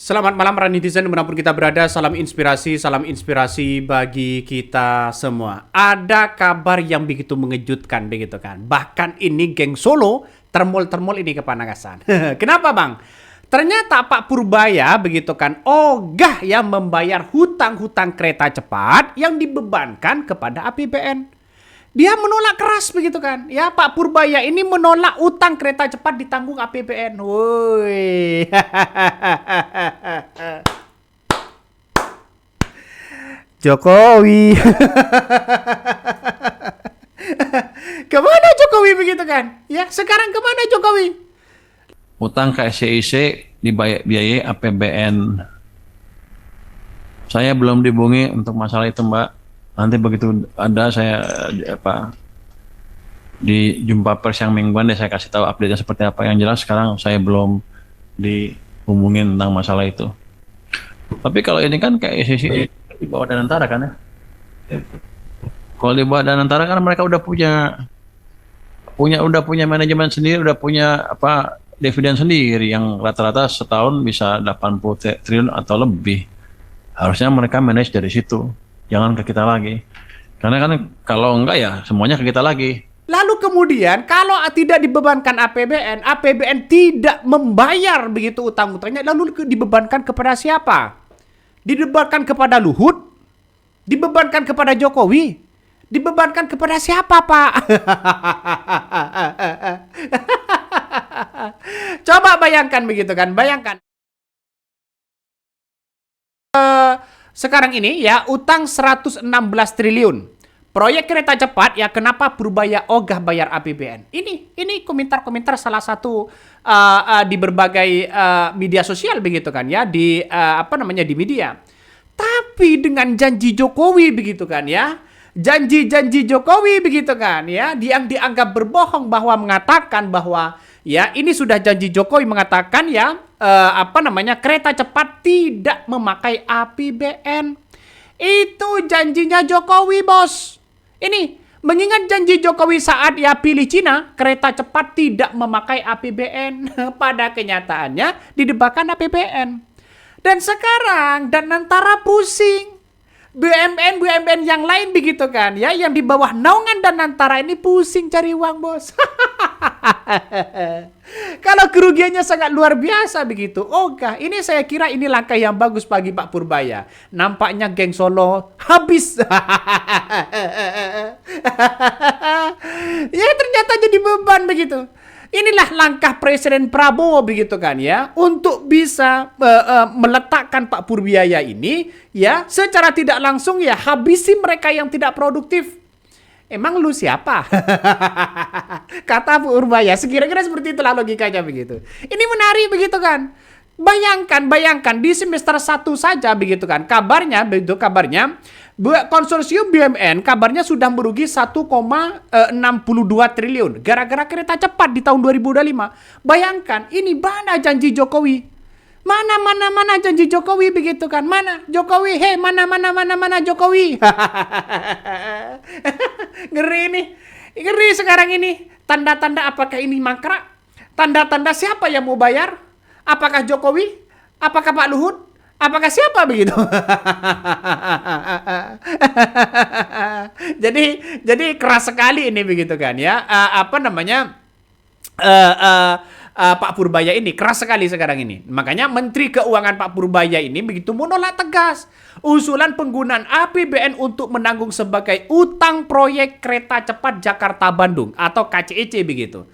Selamat malam para netizen dimanapun kita berada, salam inspirasi bagi kita semua. Ada kabar yang begitu mengejutkan begitu kan. Bahkan ini geng Solo termol-termol ini kepanasan. Kenapa bang? Ternyata Pak Purbaya begitu kan ogah yang membayar hutang-hutang kereta cepat yang dibebankan kepada APBN. Dia menolak keras begitu kan. Ya, Pak Purbaya ini menolak utang kereta cepat ditanggung APBN. Woi. Jokowi. Kemana Jokowi begitu kan? Ya, sekarang kemana Jokowi? Utang ke SCIC dibiayai APBN. Saya belum dihubungi untuk masalah itu, Mbak. Nanti begitu ada saya di jumpa pers yang mingguan deh saya kasih tahu update-nya seperti apa. Yang jelas sekarang saya belum dihubungin tentang masalah itu. Tapi kalau ini kan kayak SCIC di bawah Danantara kan ya. Kalau di bawah Danantara kan mereka udah punya manajemen sendiri, udah punya dividen sendiri yang rata-rata setahun bisa 80 triliun atau lebih. Harusnya mereka manage dari situ. Jangan ke kita lagi. Karena kan kalau enggak ya semuanya ke kita lagi. Lalu kemudian kalau tidak dibebankan APBN, APBN tidak membayar begitu utang-utangnya, lalu dibebankan kepada siapa? Dibebankan kepada Luhut? Dibebankan kepada Jokowi? Dibebankan kepada siapa, Pak? Coba bayangkan begitu kan, bayangkan. Sekarang ini ya utang 116 triliun. Proyek kereta cepat ya kenapa Purbaya ogah bayar APBN? Ini komentar-komentar salah satu di berbagai media sosial begitu kan ya di di media. Tapi dengan janji Jokowi begitu kan ya. Janji-janji Jokowi begitu kan ya, yang dianggap berbohong bahwa mengatakan bahwa ya ini sudah janji Jokowi mengatakan ya kereta cepat tidak memakai APBN. Itu janjinya Jokowi, Bos. Ini mengingat janji Jokowi saat ia pilih Cina, kereta cepat tidak memakai APBN. Pada kenyataannya didebakan APBN. Dan sekarang Danantara pusing. BUMN yang lain begitu kan ya, yang di bawah naungan Danantara ini pusing cari uang, Bos. Kalau kerugiannya sangat luar biasa begitu. Ogah, ini saya kira ini langkah yang bagus bagi Pak Purbaya. Nampaknya geng Solo habis. Ya ternyata jadi beban begitu. Inilah langkah Presiden Prabowo begitu kan ya, untuk bisa meletakkan Pak Purbaya ini ya secara tidak langsung ya habisi mereka yang tidak produktif. Emang lu siapa? Kata Purbaya, sekira-kira seperti itulah logikanya begitu. Ini menarik begitu kan. Bayangkan di semester 1 saja begitu kan. Kabarnya konsorsium BUMN kabarnya sudah merugi 1,62 triliun gara-gara kereta cepat di tahun 2025. Bayangkan, ini mana janji Jokowi? Mana janji Jokowi begitu kan? Mana Jokowi? Hei, mana Jokowi? Ngeri ini. Ngeri sekarang ini. Tanda-tanda apakah ini mangkrak? Tanda-tanda siapa yang mau bayar? Apakah Jokowi? Apakah Pak Luhut? Apakah siapa begitu? jadi keras sekali ini begitu kan ya. Pak Purbaya ini keras sekali sekarang ini. Makanya Menteri Keuangan Pak Purbaya ini begitu menolak tegas usulan penggunaan APBN untuk menanggung sebagai utang proyek kereta cepat Jakarta-Bandung atau KCEC begitu.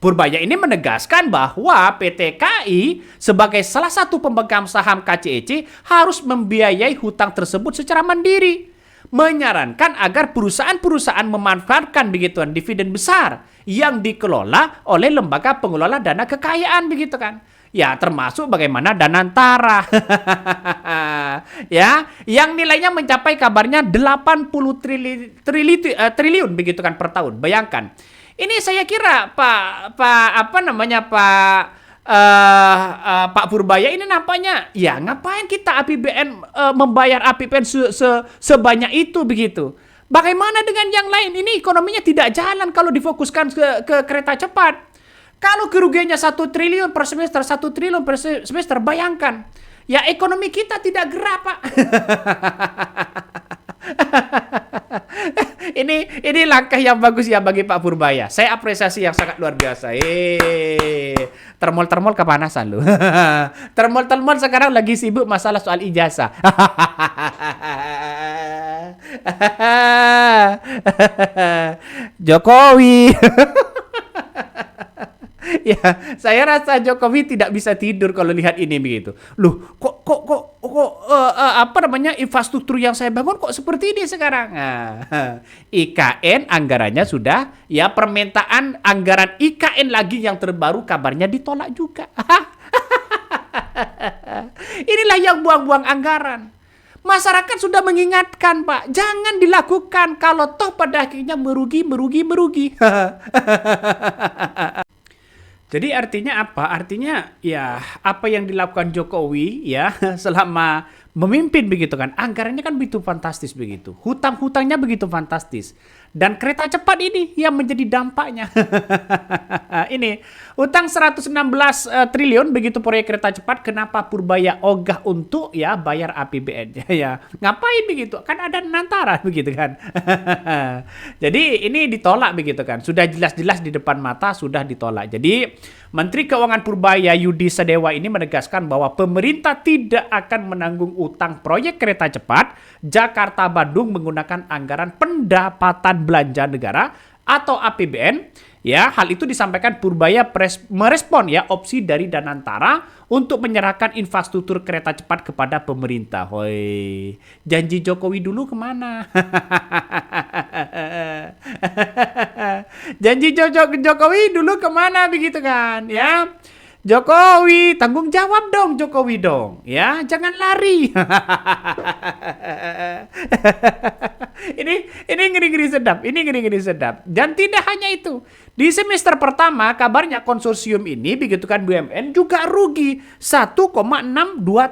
Purbaya ini menegaskan bahwa PT KAI sebagai salah satu pemegang saham KCEC harus membiayai hutang tersebut secara mandiri. Menyarankan agar perusahaan-perusahaan memanfaatkan begituan dividen besar yang dikelola oleh lembaga pengelola dana kekayaan begitu kan. Ya termasuk bagaimana Danantara. Ya, yang nilainya mencapai kabarnya 80 triliun begitu kan per tahun. Bayangkan. Ini saya kira Pak Purbaya ini nampaknya ya ngapain kita APBN membayar APBN sebanyak itu begitu. Bagaimana dengan yang lain? Ini ekonominya tidak jalan kalau difokuskan ke kereta cepat. Kalau kerugiannya 1 triliun per semester, 1 triliun per semester, bayangkan. ya ekonomi kita tidak gerak, Pak. Ini langkah yang bagus ya bagi Pak Purbaya. Saya apresiasi yang sangat luar biasa. Termol-termol kepanasan lu. Termol-termol sekarang lagi sibuk masalah soal ijazah. Jokowi. Ya, saya rasa Jokowi tidak bisa tidur kalau lihat ini begitu. Loh, apa namanya infrastruktur yang saya bangun kok seperti ini sekarang? Nah, IKN anggarannya sudah, ya permintaan anggaran IKN lagi yang terbaru kabarnya ditolak juga. Inilah yang buang-buang anggaran. Masyarakat sudah mengingatkan, Pak, jangan dilakukan kalau toh pada akhirnya merugi. Jadi artinya apa? Artinya ya apa yang dilakukan Jokowi ya selama memimpin begitu kan. Anggarannya kan begitu fantastis begitu. Hutang-hutangnya begitu fantastis. Dan kereta cepat ini yang menjadi dampaknya. Ini utang 116 triliun begitu proyek kereta cepat, kenapa Purbaya ogah untuk ya bayar APBN ya. Ngapain begitu? Kan ada Nantara begitu kan. Jadi ini ditolak begitu kan. Sudah jelas-jelas di depan mata sudah ditolak. Jadi Menteri Keuangan Purbaya Yudi Sadewa ini menegaskan bahwa pemerintah tidak akan menanggung utang proyek kereta cepat Jakarta-Bandung menggunakan anggaran pendapatan belanja negara atau APBN. Ya, hal itu disampaikan Purbaya merespon ya opsi dari Danantara untuk menyerahkan infrastruktur kereta cepat kepada pemerintah. Hoi, janji Jokowi dulu kemana? Janji Jokowi dulu kemana begitu kan? Ya, Jokowi tanggung jawab dong, Jokowi dong. Ya, jangan lari. Ini ngeri-ngeri sedap. Ini ngeri-ngeri sedap. Dan tidak hanya itu. Di semester pertama kabarnya konsorsium ini begitu kan BUMN juga rugi 1,62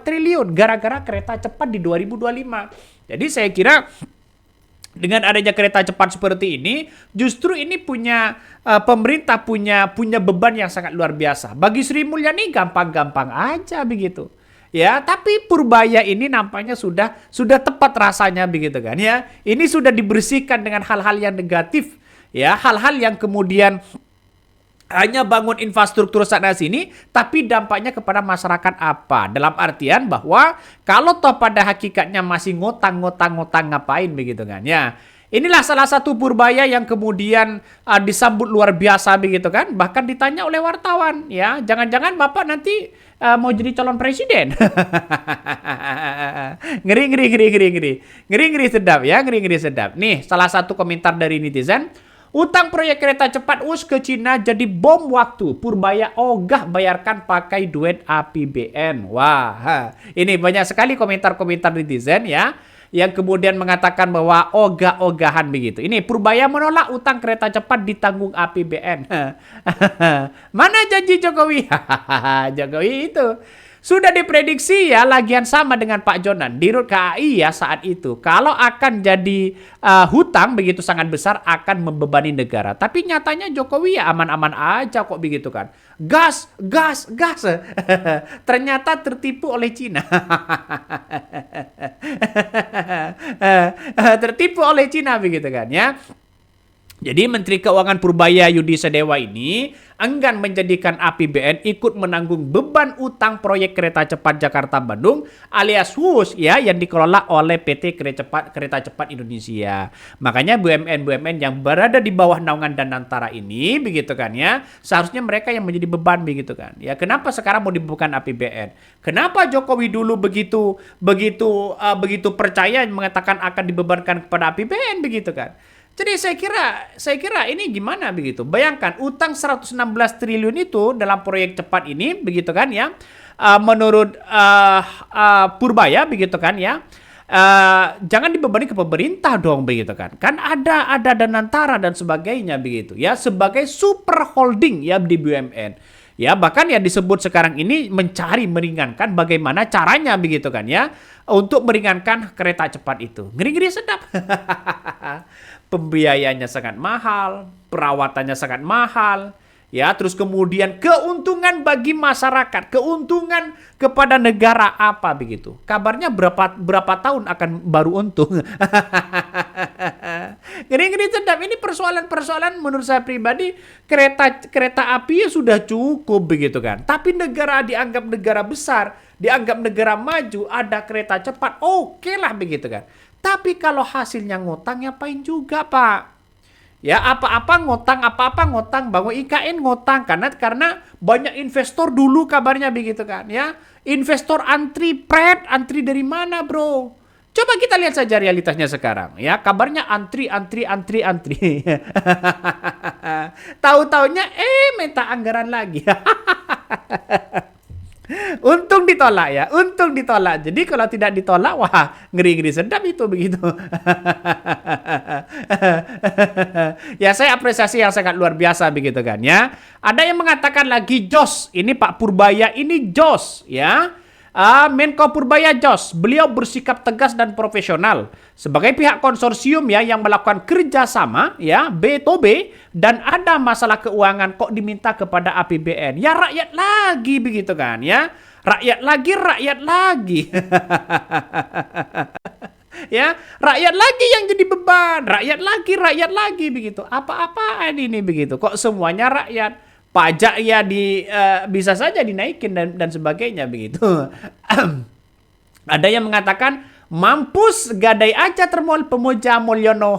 triliun gara-gara kereta cepat di 2025. Jadi saya kira dengan adanya kereta cepat seperti ini, justru ini pemerintah punya beban yang sangat luar biasa. Bagi Sri Mulyani gampang-gampang aja begitu. Ya, tapi Purbaya ini nampaknya sudah tepat rasanya begitu kan ya. Ini sudah dibersihkan dengan hal-hal yang negatif. Ya, hal-hal yang kemudian hanya bangun infrastruktur sana sini, tapi dampaknya kepada masyarakat apa? Dalam artian bahwa kalau toh pada hakikatnya masih ngotang ngapain begitu kan ya. Inilah salah satu Purbaya yang kemudian disambut luar biasa begitu kan. Bahkan ditanya oleh wartawan ya, jangan-jangan Bapak nanti mau jadi calon presiden. Ngeri sedap ya, ngeri sedap. Nih salah satu komentar dari netizen. Utang proyek kereta cepat US ke Cina jadi bom waktu. Purbaya ogah bayarkan pakai duit APBN. Wah, ini banyak sekali komentar-komentar netizen ya, yang kemudian mengatakan bahwa ogah-ogahan begitu. Ini Purbaya menolak utang kereta cepat ditanggung APBN. Mana janji Jokowi? Jokowi itu sudah diprediksi ya lagian sama dengan Pak Jonan Dirut KAI ya saat itu. Kalau akan jadi hutang begitu sangat besar akan membebani negara. Tapi nyatanya Jokowi ya aman-aman aja kok begitu kan. Gas. Ternyata tertipu oleh Cina. Tertipu oleh Cina begitu kan ya. Jadi Menteri Keuangan Purbaya Yudi Sadewa ini enggan menjadikan APBN ikut menanggung beban utang proyek kereta cepat Jakarta-Bandung alias WUS ya yang dikelola oleh PT Kereta Cepat Indonesia. Makanya BUMN yang berada di bawah naungan Danantara ini begitu kan ya, seharusnya mereka yang menjadi beban begitu kan. Ya kenapa sekarang mau dibebankan APBN? Kenapa Jokowi dulu begitu percaya mengatakan akan dibebankan kepada APBN begitu kan? Jadi saya kira ini gimana begitu. Bayangkan utang 116 triliun itu dalam proyek cepat ini begitu kan ya. Menurut Purbaya begitu kan ya. Jangan dibebani ke pemerintah dong begitu kan. Kan ada Danantara dan sebagainya begitu ya sebagai super holding ya di BUMN. Ya bahkan yang disebut sekarang ini mencari meringankan bagaimana caranya begitu kan ya untuk meringankan kereta cepat itu. Ngeri-ngeri sedap. Pembiayaannya sangat mahal, perawatannya sangat mahal, ya terus kemudian keuntungan keuntungan bagi masyarakat, keuntungan kepada negara apa begitu. Kabarnya berapa tahun akan baru untung. Ngeri-ngeri sedap. Ini persoalan-persoalan menurut saya pribadi, kereta api ya sudah cukup begitu kan. Tapi negara dianggap negara besar, dianggap negara maju, ada kereta cepat, oke lah begitu kan. Tapi kalau hasilnya ngutang, ngapain juga Pak? Ya apa-apa ngutang, bangun IKN ngutang karena banyak investor dulu kabarnya begitu kan ya. Investor antri dari mana bro? Coba kita lihat saja realitasnya sekarang ya. Kabarnya antri. Tahu-taunya minta anggaran lagi. Untung ditolak. Jadi kalau tidak ditolak, wah ngeri-ngeri sedap itu begitu. Ya saya apresiasi yang sangat luar biasa begitu kan ya. Ada yang mengatakan lagi jos, ini Pak Purbaya ini jos ya. Menko Purbaya jos, beliau bersikap tegas dan profesional sebagai pihak konsorsium ya yang melakukan kerjasama ya B2B dan ada masalah keuangan kok diminta kepada APBN ya rakyat lagi begitu kan ya rakyat lagi ya rakyat lagi yang jadi beban rakyat lagi begitu apa-apaan ini begitu kok semuanya rakyat. Pajak ya bisa saja dinaikin dan sebagainya begitu. Ada yang mengatakan mampus gadai aja termol pemuja Mulyono.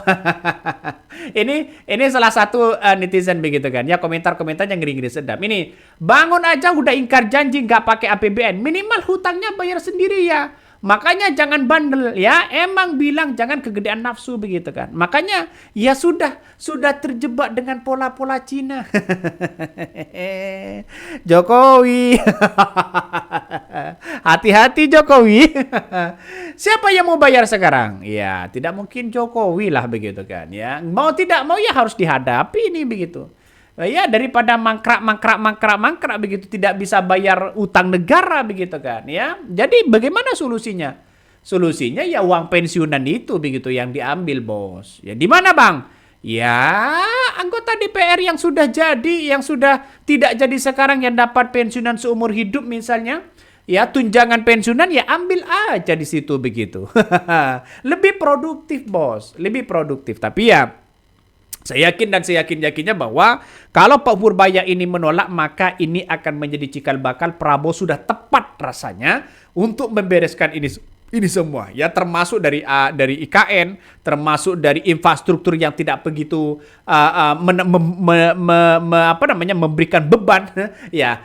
ini salah satu netizen begitu kan. Ya komentar-komentarnya ngeri-ngeri sedap. Ini bangun aja udah ingkar janji nggak pakai APBN. Minimal hutangnya bayar sendiri ya. Makanya jangan bandel ya, emang bilang jangan kegedean nafsu begitu kan. Makanya ya sudah terjebak dengan pola-pola Cina. Jokowi. Hati-hati Jokowi. Siapa yang mau bayar sekarang? Ya, tidak mungkin Jokowi lah begitu kan ya. Mau tidak mau ya harus dihadapi ini begitu. Ya daripada mangkrak begitu tidak bisa bayar utang negara begitu kan ya. Jadi bagaimana solusinya? Solusinya ya uang pensiunan itu begitu yang diambil bos. Ya di mana bang? Ya anggota DPR yang sudah jadi, yang sudah tidak jadi sekarang yang dapat pensiunan seumur hidup misalnya. Ya tunjangan pensiunan ya ambil aja di situ begitu. Lebih produktif bos, lebih produktif. Tapi ya saya yakinnya bahwa kalau Pak Purbaya ini menolak maka ini akan menjadi cikal bakal Prabowo sudah tepat rasanya untuk membereskan ini semua ya termasuk dari IKN termasuk dari infrastruktur yang tidak begitu memberikan beban ya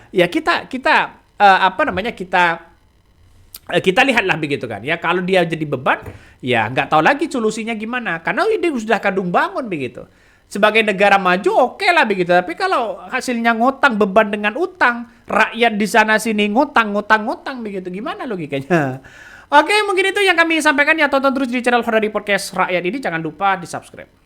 kita lihatlah begitu kan ya kalau dia jadi beban ya nggak tahu lagi solusinya gimana karena ini sudah kadung bangun begitu. Sebagai negara maju oke lah begitu. Tapi kalau hasilnya ngutang beban dengan utang, rakyat di sana sini ngutang begitu. Gimana logikanya? Oke, mungkin itu yang kami sampaikan ya. Tonton terus di channel Ferdadi Podcast Rakyat ini. Jangan lupa di-subscribe.